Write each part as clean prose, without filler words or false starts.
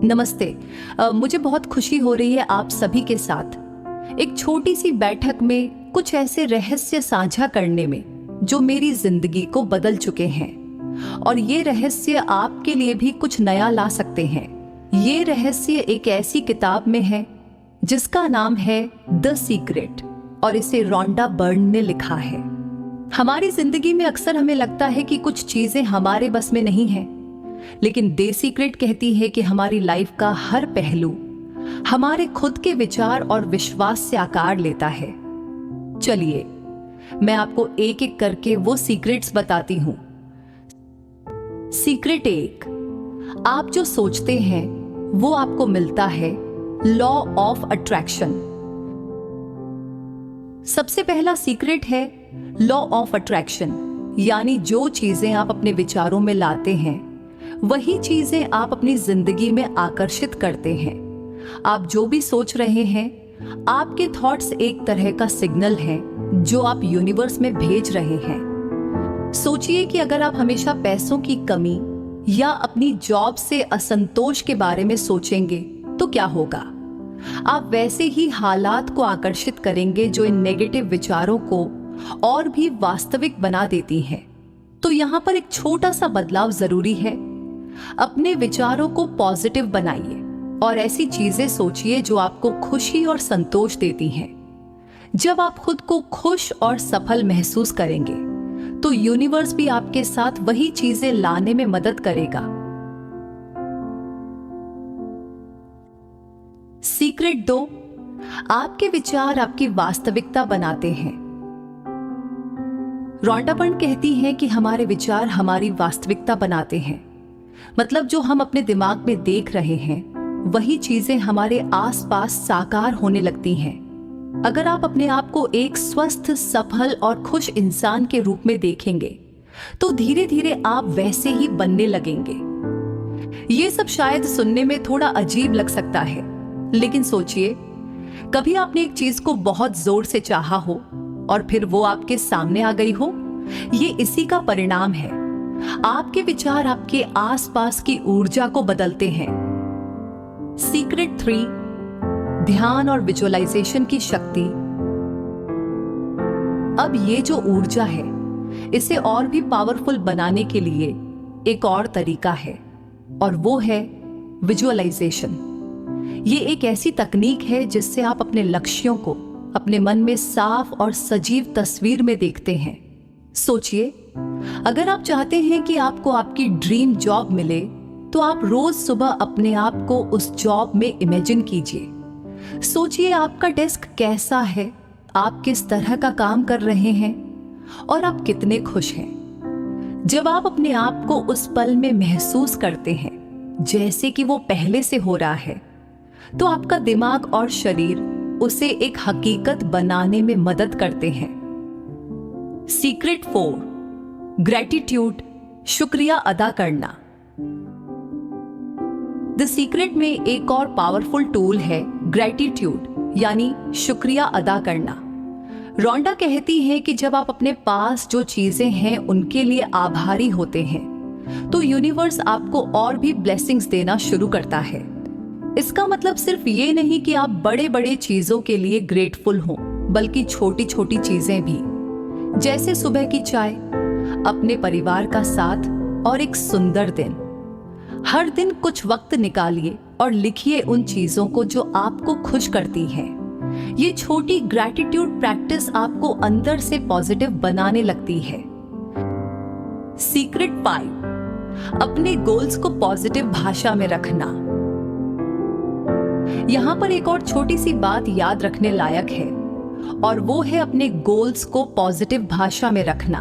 नमस्ते। मुझे बहुत खुशी हो रही है आप सभी के साथ एक छोटी सी बैठक में कुछ ऐसे रहस्य साझा करने में जो मेरी जिंदगी को बदल चुके हैं और ये रहस्य आपके लिए भी कुछ नया ला सकते हैं। ये रहस्य एक ऐसी किताब में है जिसका नाम है द सीक्रेट और इसे रोंडा बर्न ने लिखा है। हमारी जिंदगी में अक्सर हमें लगता है कि कुछ चीजें हमारे बस में नहीं है, लेकिन द सीक्रेट कहती है कि हमारी लाइफ का हर पहलू हमारे खुद के विचार और विश्वास से आकार लेता है। चलिए मैं आपको एक एक करके वो सीक्रेट्स बताती हूं। सीक्रेट 1, आप जो सोचते हैं वो आपको मिलता है। Law of attraction. सबसे पहला सीक्रेट है लॉ ऑफ अट्रैक्शन, यानी जो चीजें आप अपने विचारों में लाते हैं वही चीजें आप अपनी जिंदगी में आकर्षित करते हैं। आप जो भी सोच रहे हैं, आपके थॉट्स एक तरह का सिग्नल है जो आप यूनिवर्स में भेज रहे हैं। सोचिए कि अगर आप हमेशा पैसों की कमी या अपनी जॉब से असंतोष के बारे में सोचेंगे तो क्या होगा? आप वैसे ही हालात को आकर्षित करेंगे जो इन नेगेटिव विचारों को और भी वास्तविक बना देती हैं। तो यहाँ पर एक छोटा सा बदलाव जरूरी है। अपने विचारों को पॉजिटिव बनाइए और ऐसी चीजें सोचिए जो आपको खुशी और संतोष देती हैं। जब आप खुद को खुश और सफल महसूस करेंगे तो यूनिवर्स भी आपके साथ वही चीजें लाने में मदद करेगा। सीक्रेट 2, आपके विचार आपकी वास्तविकता बनाते हैं। रोंडा बर्न कहती है कि हमारे विचार हमारी वास्तविकता बनाते हैं। मतलब जो हम अपने दिमाग में देख रहे हैं वही चीजें हमारे आसपास साकार होने लगती हैं। अगर आप अपने आप को एक स्वस्थ, सफल और खुश इंसान के रूप में देखेंगे तो धीरे धीरे आप वैसे ही बनने लगेंगे। ये सब शायद सुनने में थोड़ा अजीब लग सकता है, लेकिन सोचिए, कभी आपने एक चीज को बहुत जोर से चाहा हो और फिर वो आपके सामने आ गई हो? ये इसी का परिणाम है। आपके विचार आपके आसपास की ऊर्जा को बदलते हैं। सीक्रेट 3, ध्यान और विजुअलाइजेशन की शक्ति। अब ये जो ऊर्जा है, इसे और भी पावरफुल बनाने के लिए एक और तरीका है और वो है विजुअलाइजेशन। ये एक ऐसी तकनीक है जिससे आप अपने लक्ष्यों को अपने मन में साफ और सजीव तस्वीर में देखते हैं। सोचिए, अगर आप चाहते हैं कि आपको आपकी ड्रीम जॉब मिले तो आप रोज सुबह अपने आप को उस जॉब में इमेजिन कीजिए। सोचिए आपका डेस्क कैसा है, आप किस तरह का काम कर रहे हैं और आप कितने खुश हैं। जब आप अपने आप को उस पल में महसूस करते हैं जैसे कि वो पहले से हो रहा है, तो आपका दिमाग और शरीर उसे एक हकीकत बनाने में मदद करते हैं। सीक्रेट 4, ग्रैटिट्यूड, शुक्रिया अदा करना। द सीक्रेट में एक और पावरफुल टूल है ग्रैटिट्यूड, यानी शुक्रिया अदा करना। रोंडा कहती है कि जब आप अपने पास जो चीजें हैं उनके लिए आभारी होते हैं तो यूनिवर्स आपको और भी ब्लेसिंग्स देना शुरू करता है। इसका मतलब सिर्फ ये नहीं कि आप बड़े बड़े चीजों के लिए ग्रेटफुल हों, बल्कि छोटी छोटी चीजें भी, जैसे सुबह की चाय, अपने परिवार का साथ और एक सुंदर दिन। हर दिन कुछ वक्त निकालिए और लिखिए उन चीजों को जो आपको खुश करती हैं। ये छोटी ग्रैटिट्यूड प्रैक्टिस आपको अंदर से पॉजिटिव बनाने लगती है। सीक्रेट 5, अपने गोल्स को पॉजिटिव भाषा में रखना। यहां पर एक और छोटी सी बात याद रखने लायक है और वो है अपने गोल्स को पॉजिटिव भाषा में रखना।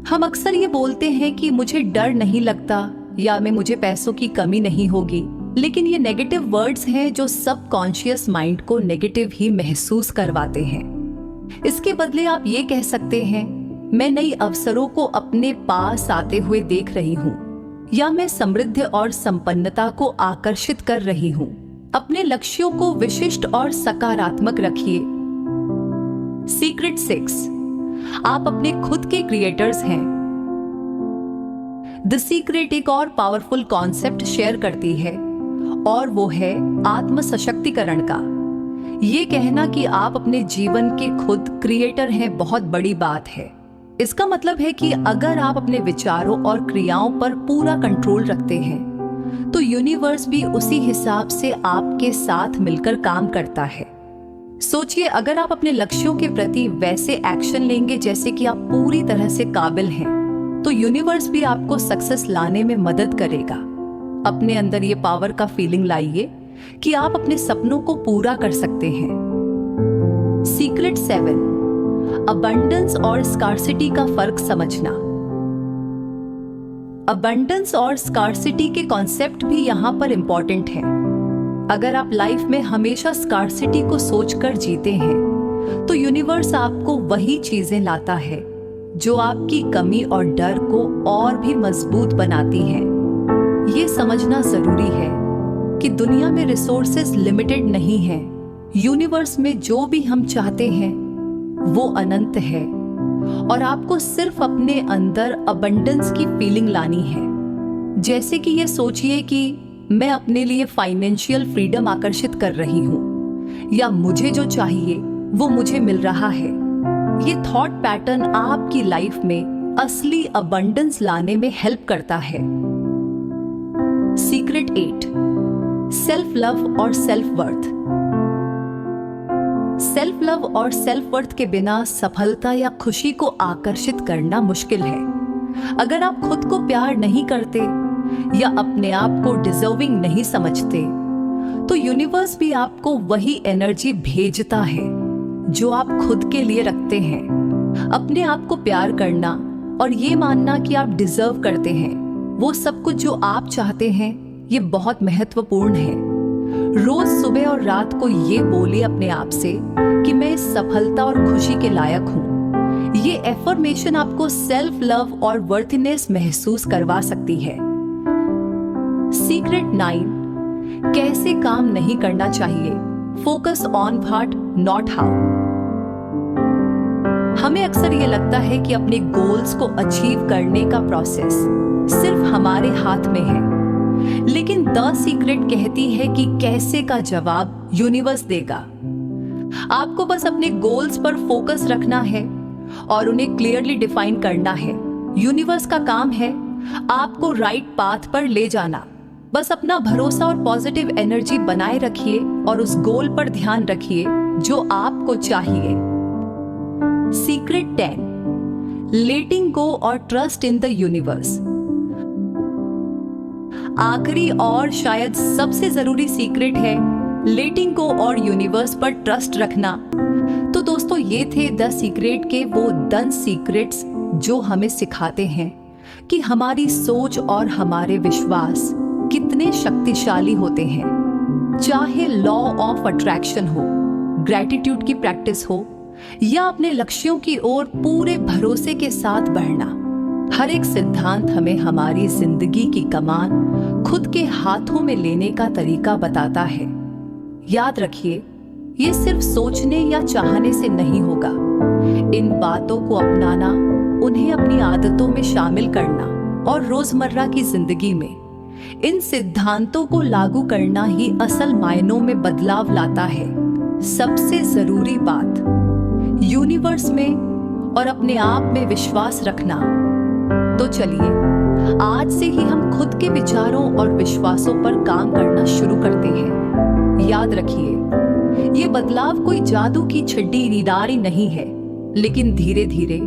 हम अक्सर ये बोलते हैं कि मुझे डर नहीं लगता या मुझे पैसों की कमी नहीं होगी, लेकिन ये नेगेटिव वर्ड्स हैं जो सबकॉन्शियस माइंड को नेगेटिव ही महसूस करवाते हैं। इसके बदले आप ये कह सकते हैं, मैं नई अवसरों को अपने पास आते हुए देख रही हूँ, या मैं समृद्धि और संपन्नता को आकर्षित कर रही हूँ। अपने लक्ष्यों को विशिष्ट और सकारात्मक रखिए। सीक्रेट 6, आप अपने खुद के क्रिएटर्स हैं। द सीक्रेट एक और पावरफुल कॉन्सेप्ट शेयर करती है और वो है आत्म सशक्तिकरण का। ये कहना कि आप अपने जीवन के खुद क्रिएटर हैं बहुत बड़ी बात है। इसका मतलब है कि अगर आप अपने विचारों और क्रियाओं पर पूरा कंट्रोल रखते हैं तो यूनिवर्स भी उसी हिसाब से आपके साथ मिलकर काम करता है। सोचिए, अगर आप अपने लक्ष्यों के प्रति वैसे एक्शन लेंगे जैसे कि आप पूरी तरह से काबिल हैं, तो यूनिवर्स भी आपको सक्सेस लाने में मदद करेगा। अपने अंदर ये पावर का फीलिंग लाइए कि आप अपने सपनों को पूरा कर सकते हैं। सीक्रेट 7, अबंडेंस और स्कार्सिटी का फर्क समझना। अबंडेंस और स्कार्सिटी के कॉन्सेप्ट भी यहाँ पर इंपॉर्टेंट है। अगर आप लाइफ में हमेशा स्कार्सिटी को सोचकर जीते हैं तो यूनिवर्स आपको वही चीजें लाता है जो आपकी कमी और डर को और भी मजबूत बनाती हैं। ये समझना जरूरी है कि दुनिया में रिसोर्सेज लिमिटेड नहीं है। यूनिवर्स में जो भी हम चाहते हैं वो अनंत है और आपको सिर्फ अपने अंदर अबंडेंस की फीलिंग लानी है। जैसे कि ये सोचिए कि मैं अपने लिए फाइनेंशियल फ्रीडम आकर्षित कर रही हूँ या मुझे जो चाहिए वो मुझे मिल रहा है। ये थॉट पैटर्न आपकी लाइफ में असली अबंडेंस लाने में हेल्प करता है। सीक्रेट 8, सेल्फ लव और सेल्फ वर्थ। सेल्फ लव और सेल्फ वर्थ के बिना सफलता या खुशी को आकर्षित करना मुश्किल है। अगर आप खुद को प्यार नहीं करते या अपने आप को डिजर्विंग नहीं समझते तो यूनिवर्स भी आपको वही एनर्जी भेजता है जो आप खुद के लिए रखते हैं। अपने आप को प्यार करना और ये मानना कि आप डिजर्व करते हैं वो सब कुछ जो आप चाहते हैं, ये बहुत महत्वपूर्ण है। रोज सुबह और रात को ये बोलिए अपने आप से कि मैं इस सफलता और खुशी के लायक हूँ। ये एफर्मेशन आपको सेल्फ लव और वर्थिनेस महसूस करवा सकती है। सीक्रेट 9, कैसे काम नहीं करना चाहिए। Focus on what not how. हमें अक्सर ये लगता है कि अपने गोल्स को अचीव करने का प्रोसेस सिर्फ हमारे हाथ में है, लेकिन द सीक्रेट कहती है कि कैसे का जवाब यूनिवर्स देगा। आपको बस अपने गोल्स पर फोकस रखना है और उन्हें क्लियरली डिफाइन करना है। यूनिवर्स का काम है आपको राइट पाथ पर ले जाना। बस अपना भरोसा और पॉजिटिव एनर्जी बनाए रखिए और उस गोल पर ध्यान रखिए जो आपको चाहिए। सीक्रेट 10, लेटिंग गो और ट्रस्ट इन द यूनिवर्स। आखिरी और शायद सबसे जरूरी सीक्रेट है लेटिंग गो और यूनिवर्स पर ट्रस्ट रखना। तो दोस्तों, ये थे द सीक्रेट के वो 10 सीक्रेट्स जो हमें सिखाते हैं कि हमारी सोच और हमारे विश्वास कितने शक्तिशाली होते हैं। चाहे लॉ ऑफ अट्रैक्शन हो, ग्रैटिट्यूड की प्रैक्टिस हो या अपने लक्ष्यों की ओर पूरे भरोसे के साथ बढ़ना, हर एक सिद्धांत हमें हमारी जिंदगी की कमान खुद के हाथों में लेने का तरीका बताता है। याद रखिए, ये सिर्फ सोचने या चाहने से नहीं होगा। इन बातों को अपनाना, उन्हें अपनी आदतों में शामिल करना और रोजमर्रा की जिंदगी में इन सिद्धांतों को लागू करना ही असल मायनों में बदलाव लाता है। सबसे जरूरी बात, यूनिवर्स में और अपने आप में विश्वास रखना। तो चलिए, आज से ही हम खुद के विचारों और विश्वासों पर काम करना शुरू करते हैं। याद रखिए, ये बदलाव कोई जादू की छड़ी नीडारी नहीं है, लेकिन धीरे धीरे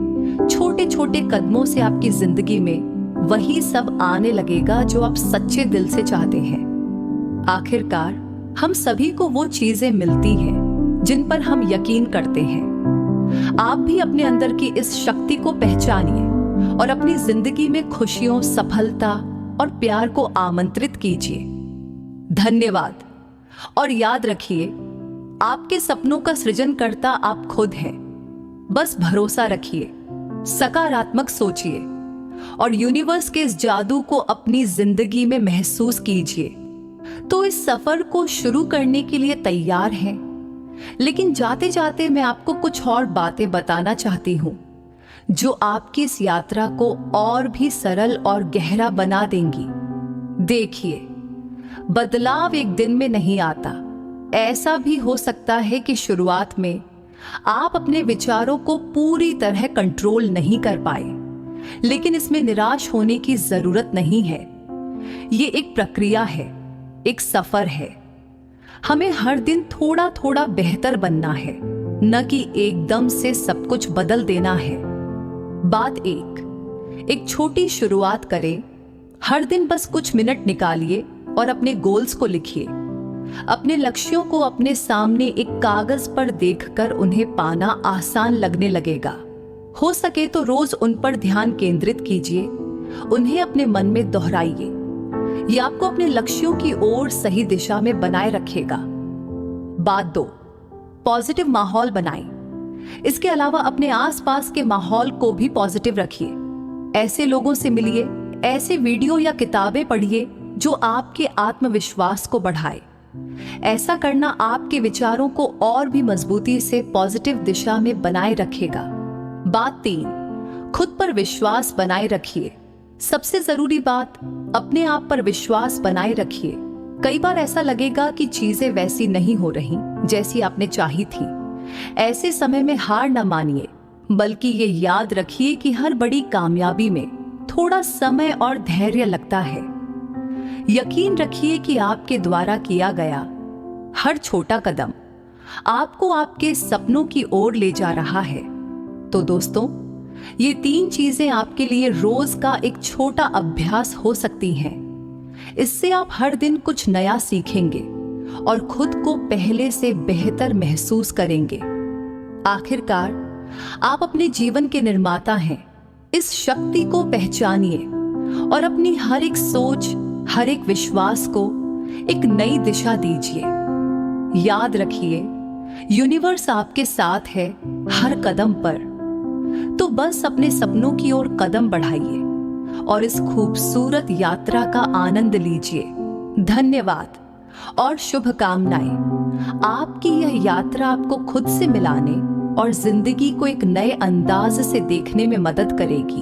छोटे छोटे कदमों से आपकी जिंदगी में वही सब आने लगेगा जो आप सच्चे दिल से चाहते हैं। आखिरकार हम सभी को वो चीजें मिलती हैं जिन पर हम यकीन करते हैं। आप भी अपने अंदर की इस शक्ति को पहचानिए और अपनी जिंदगी में खुशियों, सफलता और प्यार को आमंत्रित कीजिए। धन्यवाद। और याद रखिए, आपके सपनों का सृजनकर्ता आप खुद हैं। बस भरोसा रखिए, सकारात्मक सोचिए और यूनिवर्स के इस जादू को अपनी जिंदगी में महसूस कीजिए। तो इस सफर को शुरू करने के लिए तैयार हैं, लेकिन जाते जाते मैं आपको कुछ और बातें बताना चाहती हूँ जो आपकी इस यात्रा को और भी सरल और गहरा बना देंगी। देखिए, बदलाव एक दिन में नहीं आता। ऐसा भी हो सकता है कि शुरुआत में आप अपने विचारों को पूरी तरह कंट्रोल नहीं कर पाए, लेकिन इसमें निराश होने की जरूरत नहीं है। ये एक प्रक्रिया है, एक सफर है। हमें हर दिन थोड़ा थोड़ा बेहतर बनना है, न कि एकदम से सब कुछ बदल देना है। बात एक छोटी शुरुआत करें। हर दिन बस कुछ मिनट निकालिए और अपने गोल्स को लिखिए। अपने लक्ष्यों को अपने सामने एक कागज पर देखकर उन्हें पाना आसान लगने लगेगा। हो सके तो रोज उन पर ध्यान केंद्रित कीजिए, उन्हें अपने मन में दोहराइए। ये आपको अपने लक्ष्यों की ओर सही दिशा में बनाए रखेगा। बात 2, पॉजिटिव माहौल बनाएं। इसके अलावा अपने आसपास के माहौल को भी पॉजिटिव रखिए। ऐसे लोगों से मिलिए, ऐसे वीडियो या किताबें पढ़िए जो आपके आत्मविश्वास को बढ़ाए। ऐसा करना आपके विचारों को और भी मजबूती से पॉजिटिव दिशा में बनाए रखेगा। बात 3, खुद पर विश्वास बनाए रखिए। सबसे जरूरी बात, अपने आप पर विश्वास बनाए रखिए। कई बार ऐसा लगेगा कि चीजें वैसी नहीं हो रही जैसी आपने चाही थी। ऐसे समय में हार न मानिए, बल्कि ये याद रखिए कि हर बड़ी कामयाबी में थोड़ा समय और धैर्य लगता है। यकीन रखिए कि आपके द्वारा किया गया हर छोटा कदम आपको आपके सपनों की ओर ले जा रहा है। तो दोस्तों, ये 3 चीजें आपके लिए रोज का एक छोटा अभ्यास हो सकती हैं। इससे आप हर दिन कुछ नया सीखेंगे और खुद को पहले से बेहतर महसूस करेंगे। आखिरकार, आप अपने जीवन के निर्माता हैं। इस शक्ति को पहचानिए और अपनी हर एक सोच, हर एक विश्वास को एक नई दिशा दीजिए। याद रखिए, यूनिवर्स आपके साथ है हर कदम पर। तो बस अपने सपनों की ओर कदम बढ़ाइए और इस खूबसूरत यात्रा का आनंद लीजिए। धन्यवाद और शुभकामनाएं। आपकी यह यात्रा आपको खुद से मिलाने और जिंदगी को एक नए अंदाज से देखने में मदद करेगी।